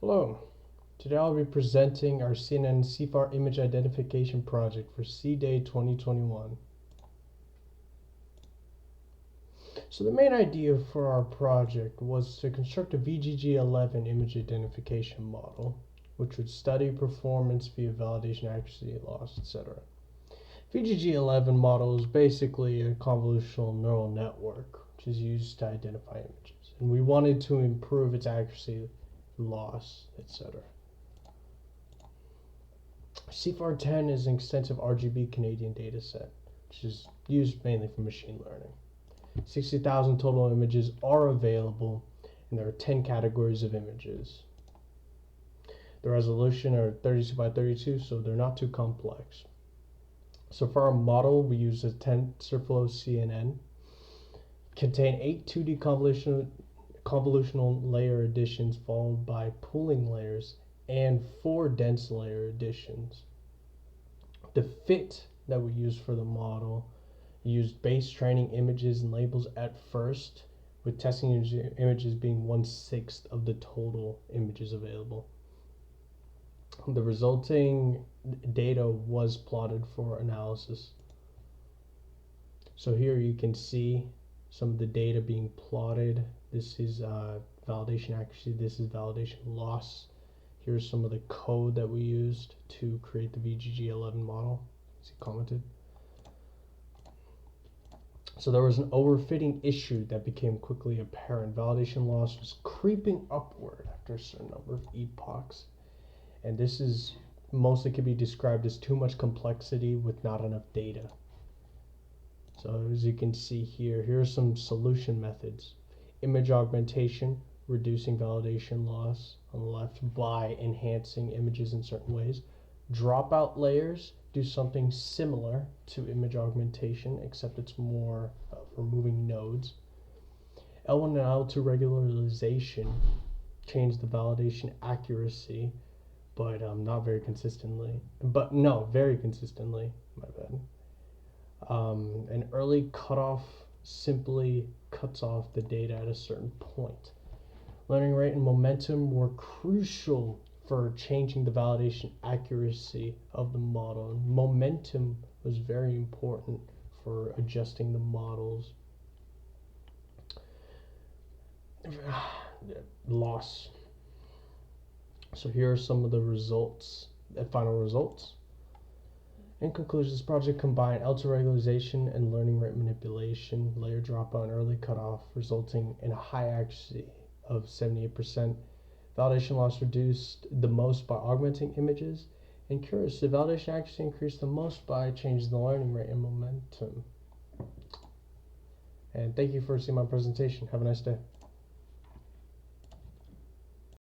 Hello, today I'll be presenting our CNN CIFAR image identification project for C-Day 2021. So the main idea for our project was to construct a VGG11 image identification model, which would study performance via validation, accuracy, loss, etc. VGG11 model is basically a convolutional neural network, which is used to identify images, and we wanted to improve its accuracy, loss, etc. CIFAR 10 is an extensive RGB Canadian dataset, which is used mainly for machine learning. 60,000 total images are available, and there are 10 categories of images. The resolution are 32 by 32, so they're not too complex. So for our model, we use a TensorFlow CNN, contain 8 2D convolutional layer additions followed by pooling layers, and 4 dense layer additions. The fit that we use for the model used base training images and labels at first, with testing images being 1/6 of the total images available. The resulting data was plotted for analysis. So here you can see some of the data being plotted. This is validation accuracy, this is validation loss. Here's some of the code that we used to create the VGG11 model, as he commented. So there was an overfitting issue that became quickly apparent. Validation loss was creeping upward after a certain number of epochs. And this is mostly could be described as too much complexity with not enough data. So as you can see here are some solution methods. Image augmentation, reducing validation loss on the left by enhancing images in certain ways. Dropout layers do something similar to image augmentation, except it's more removing nodes. L1 and L2 regularization change the validation accuracy, but not very consistently. Very consistently, my bad. An early cutoff simply cuts off the data at a certain point. Learning rate and momentum were crucial for changing the validation accuracy of the model. And momentum was very important for adjusting the models. Loss. So here are some of the results, the final results. In conclusion, this project combined L2 regularization and learning rate manipulation, layer dropout, and early cutoff, resulting in a high accuracy of 78%. Validation loss reduced the most by augmenting images, and curiously, validation accuracy increased the most by changing the learning rate and momentum. And thank you for seeing my presentation. Have a nice day.